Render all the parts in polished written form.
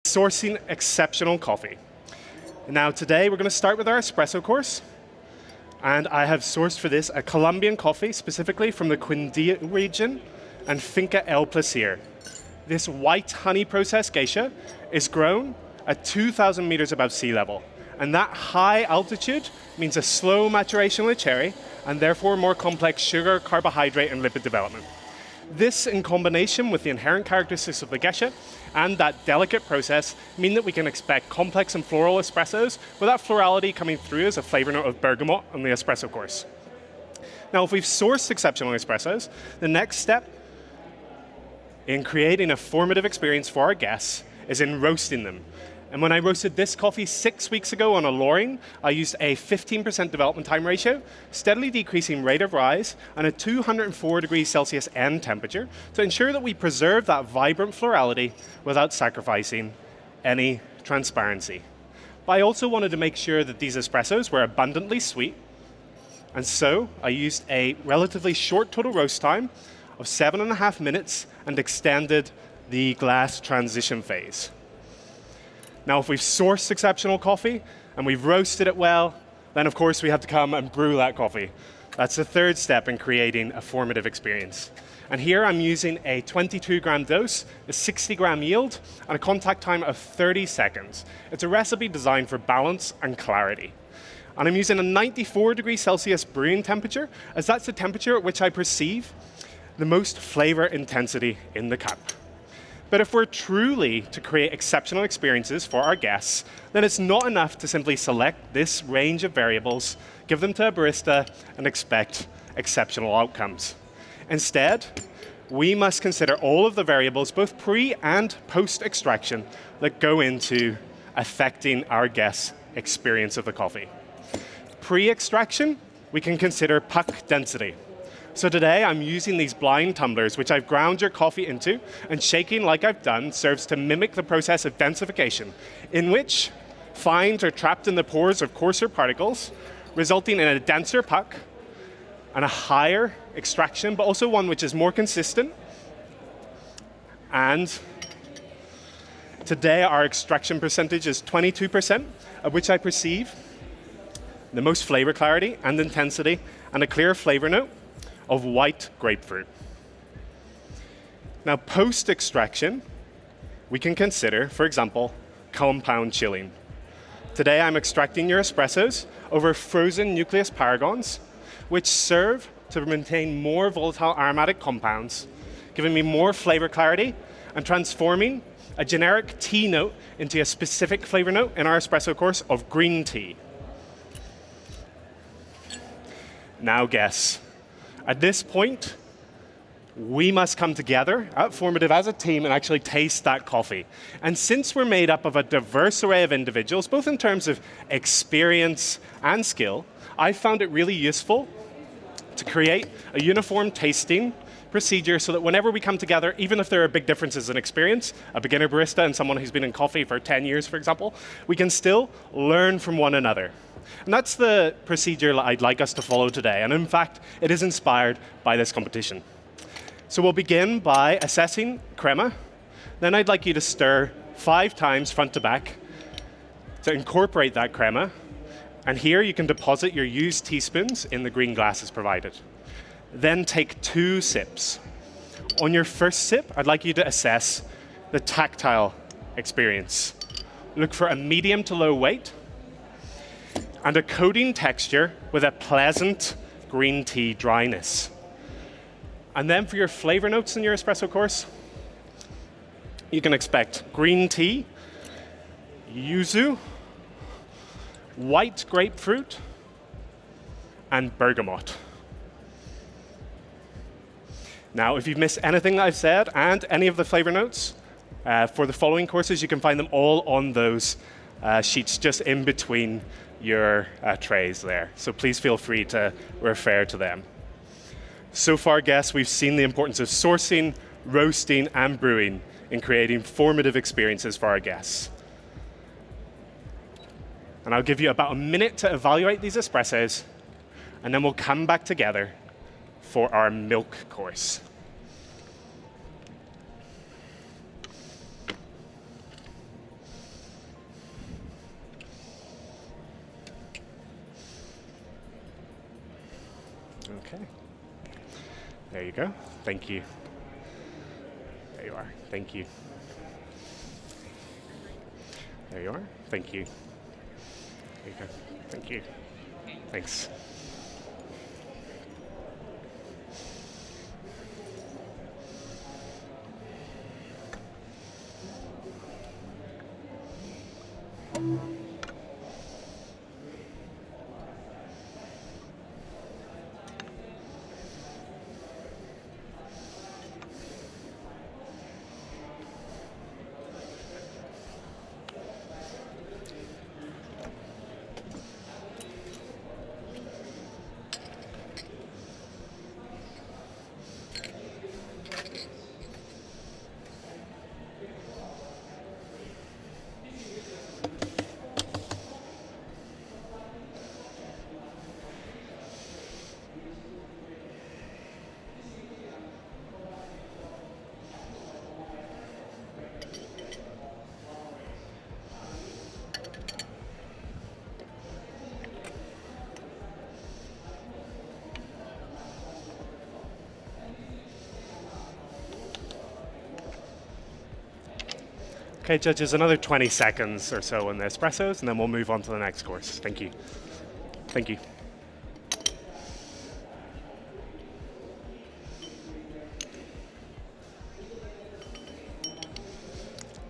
Sourcing exceptional coffee. Now today we're going to start with our espresso course, and I have sourced for this a Colombian coffee, specifically from the Quindío region and Finca El Placer. This white honey processed geisha is grown at 2,000 meters above sea level, and that high altitude means a slow maturation of the cherry and therefore more complex sugar, carbohydrate and lipid development. This, in combination with the inherent characteristics of the geisha and that delicate process, mean that we can expect complex and floral espressos with that florality coming through as a flavor note of bergamot on the espresso course. Now, if we've sourced exceptional espressos, the next step in creating a formative experience for our guests is in roasting them. And when I roasted this coffee 6 weeks ago on a Loring, I used a 15% development time ratio, steadily decreasing rate of rise, and a 204 degrees Celsius end temperature to ensure that we preserve that vibrant florality without sacrificing any transparency. But I also wanted to make sure that these espressos were abundantly sweet, and so I used a relatively short total roast time of 7.5 minutes and extended the glass transition phase. Now, if we've sourced exceptional coffee and we've roasted it well, then of course we have to come and brew that coffee. That's the third step in creating a formative experience. And here I'm using a 22-gram dose, a 60-gram yield, and a contact time of 30 seconds. It's a recipe designed for balance and clarity. And I'm using a 94 degrees Celsius brewing temperature, as that's the temperature at which I perceive the most flavor intensity in the cup. But if we're truly to create exceptional experiences for our guests, then it's not enough to simply select this range of variables, give them to a barista, and expect exceptional outcomes. Instead, we must consider all of the variables, both pre and post-extraction, that go into affecting our guests' experience of the coffee. Pre-extraction, we can consider puck density. So today I'm using these blind tumblers, which I've ground your coffee into, and shaking like I've done serves to mimic the process of densification, in which fines are trapped in the pores of coarser particles, resulting in a denser puck and a higher extraction, but also one which is more consistent. And today our extraction percentage is 22%, of which I perceive the most flavor clarity and intensity and a clear flavor note of white grapefruit. Now, post-extraction, we can consider, for example, compound chilling. Today, I'm extracting your espressos over frozen nucleus paragons, which serve to maintain more volatile aromatic compounds, giving me more flavor clarity and transforming a generic tea note into a specific flavor note in our espresso course of green tea. Now, guess. At this point, we must come together at Formative as a team and actually taste that coffee. And since we're made up of a diverse array of individuals, both in terms of experience and skill, I found it really useful to create a uniform tasting procedure so that whenever we come together, even if there are big differences in experience, a beginner barista and someone who's been in coffee for 10 years, for example, we can still learn from one another. And that's the procedure I'd like us to follow today. And in fact, it is inspired by this competition. So we'll begin by assessing crema. Then I'd like you to stir 5 times front to back to incorporate that crema. And here you can deposit your used teaspoons in the green glasses provided. Then take 2 sips. On your first sip, I'd like you to assess the tactile experience. Look for a medium to low weight and a coating texture with a pleasant green tea dryness. And then for your flavor notes in your espresso course, you can expect green tea, yuzu, white grapefruit, and bergamot. Now, if you've missed anything that I've said and any of the flavor notes, for the following courses, you can find them all on those sheets just in between your trays there. So please feel free to refer to them. So far, guests, we've seen the importance of sourcing, roasting, and brewing in creating formative experiences for our guests. And I'll give you about a minute to evaluate these espressos, and then we'll come back together for our milk course. Okay. There you go. Thank you. There you are. Thank you. There you are. Thank you. There you go. Thank you. Thanks. Okay, judges, another 20 seconds or so on the espressos, and then we'll move on to the next course. Thank you. Thank you.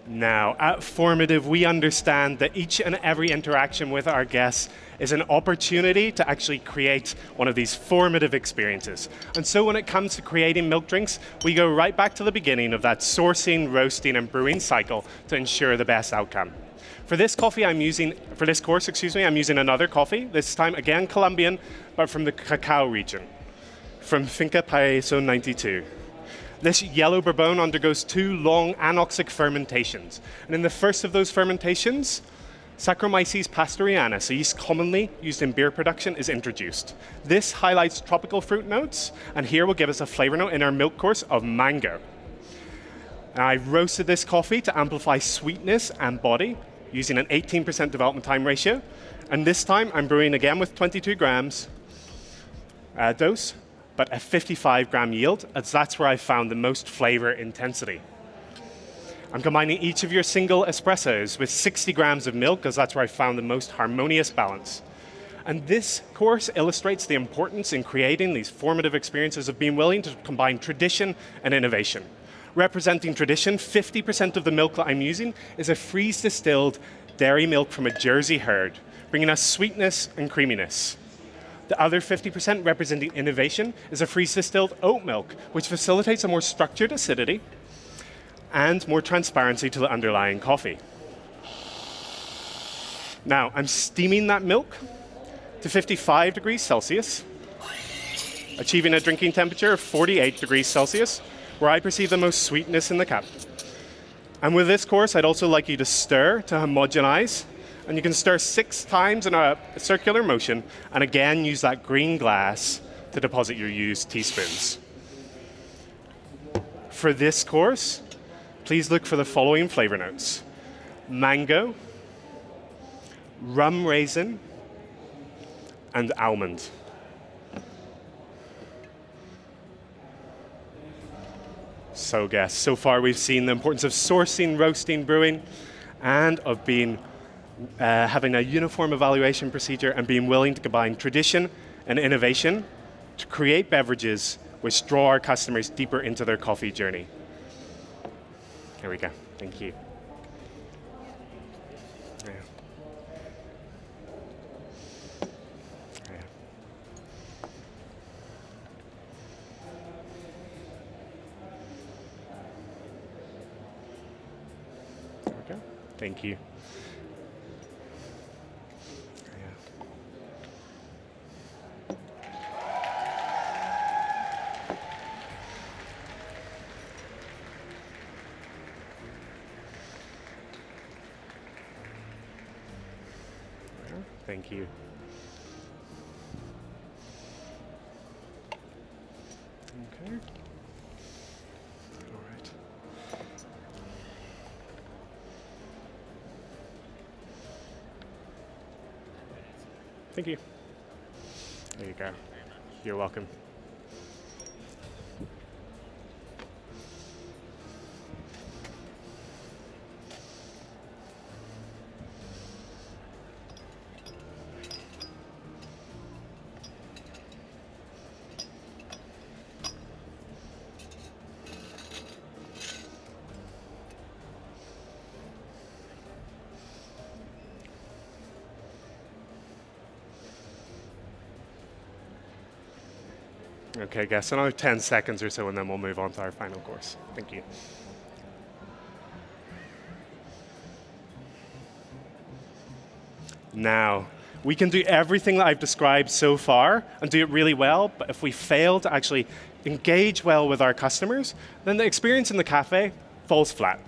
Now, at Formative, we understand that each and every interaction with our guests is an opportunity to actually create one of these formative experiences. And so when it comes to creating milk drinks, we go right back to the beginning of that sourcing, roasting, and brewing cycle to ensure the best outcome. For this course, I'm using another coffee, this time again Colombian, but from the cacao region, from Finca Paraíso 92. This yellow Bourbon undergoes 2 long anoxic fermentations. And in the first of those fermentations, Saccharomyces pastoriana, a yeast commonly used in beer production, is introduced. This highlights tropical fruit notes, and here will give us a flavor note in our milk course of mango. And I roasted this coffee to amplify sweetness and body using an 18% development time ratio. And this time I'm brewing again with 22 grams dose, but a 55-gram yield, as that's where I found the most flavor intensity. I'm combining each of your single espressos with 60 grams of milk, as that's where I found the most harmonious balance. And this course illustrates the importance in creating these formative experiences of being willing to combine tradition and innovation. Representing tradition, 50% of the milk that I'm using is a freeze-distilled dairy milk from a Jersey herd, bringing us sweetness and creaminess. The other 50% representing innovation is a freeze-distilled oat milk, which facilitates a more structured acidity and more transparency to the underlying coffee. Now, I'm steaming that milk to 55 degrees Celsius, achieving a drinking temperature of 48 degrees Celsius, where I perceive the most sweetness in the cup. And with this course, I'd also like you to stir to homogenize. And you can stir 6 times in a circular motion, and again use that green glass to deposit your used teaspoons. For this course, please look for the following flavor notes: mango, rum raisin, and almond. So guests, so far we've seen the importance of sourcing, roasting, brewing, and of being having a uniform evaluation procedure and being willing to combine tradition and innovation to create beverages which draw our customers deeper into their coffee journey. Here we go. Thank you. Yeah. Yeah. There we go. Thank you. Thank you. Okay. All right. Thank you. There you go. You're welcome. Okay, guys, another 10 seconds or so, and then we'll move on to our final course. Thank you. Now, we can do everything that I've described so far and do it really well, but if we fail to actually engage well with our customers, then the experience in the cafe falls flat.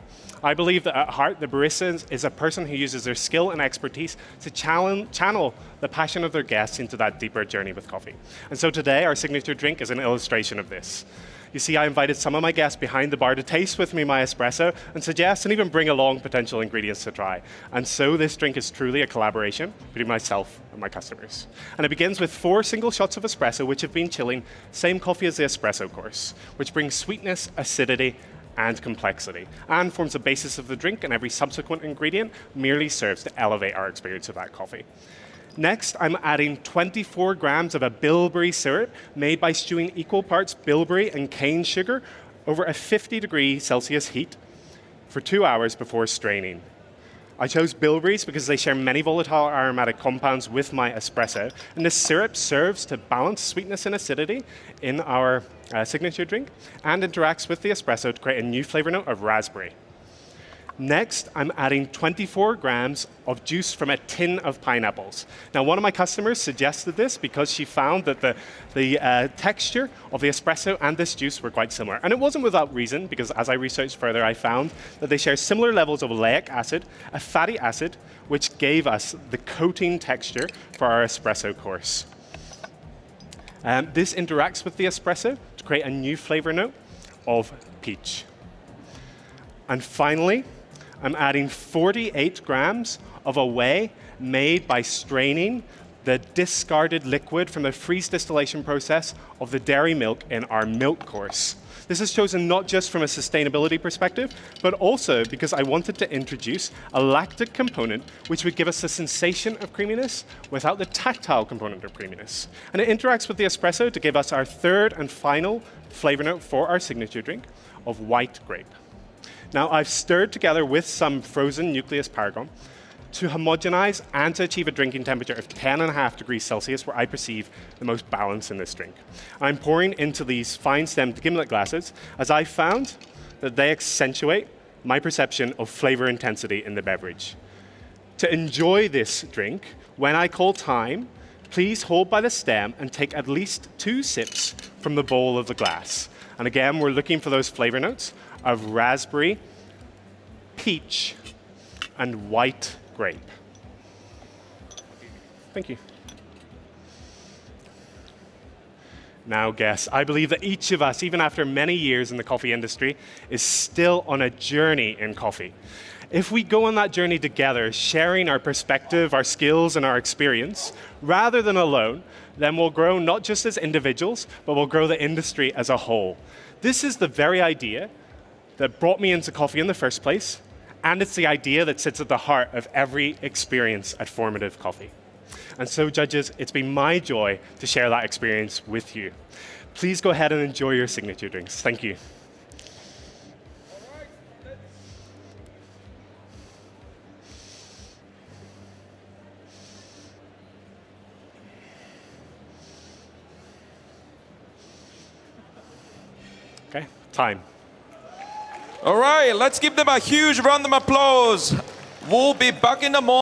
I believe that at heart, the barista is a person who uses their skill and expertise to channel the passion of their guests into that deeper journey with coffee. And so today, our signature drink is an illustration of this. You see, I invited some of my guests behind the bar to taste with me my espresso and suggest and even bring along potential ingredients to try. And so this drink is truly a collaboration between myself and my customers. And it begins with 4 single shots of espresso, which have been chilling, same coffee as the espresso course, which brings sweetness, acidity, and complexity, and forms the basis of the drink, and every subsequent ingredient merely serves to elevate our experience of that coffee. Next, I'm adding 24 grams of a bilberry syrup made by stewing equal parts bilberry and cane sugar over a 50°C heat for 2 hours before straining. I chose bilberries because they share many volatile aromatic compounds with my espresso, and this syrup serves to balance sweetness and acidity in our signature drink and interacts with the espresso to create a new flavor note of raspberry. Next, I'm adding 24 grams of juice from a tin of pineapples. Now, one of my customers suggested this because she found that the texture of the espresso and this juice were quite similar. And it wasn't without reason, because as I researched further, I found that they share similar levels of oleic acid, a fatty acid, which gave us the coating texture for our espresso course. This interacts with the espresso to create a new flavor note of peach. And finally, I'm adding 48 grams of a whey made by straining the discarded liquid from the freeze distillation process of the dairy milk in our milk course. This is chosen not just from a sustainability perspective, but also because I wanted to introduce a lactic component which would give us the sensation of creaminess without the tactile component of creaminess. And it interacts with the espresso to give us our third and final flavor note for our signature drink of white grape. Now, I've stirred together with some frozen nucleus paragon to homogenize and to achieve a drinking temperature of 10.5°C, where I perceive the most balance in this drink. I'm pouring into these fine-stemmed gimlet glasses, as I found that they accentuate my perception of flavor intensity in the beverage. To enjoy this drink, when I call time, please hold by the stem and take at least 2 sips from the bowl of the glass. And again, we're looking for those flavor notes of raspberry, peach, and white grape. Thank you. Now, guests, I believe that each of us, even after many years in the coffee industry, is still on a journey in coffee. If we go on that journey together, sharing our perspective, our skills, and our experience, rather than alone, then we'll grow not just as individuals, but we'll grow the industry as a whole. This is the very idea that brought me into coffee in the first place, and it's the idea that sits at the heart of every experience at Formative Coffee. And so, judges, it's been my joy to share that experience with you. Please go ahead and enjoy your signature drinks. Thank you. Okay, time. All right, let's give them a huge round of applause. We'll be back in the morning.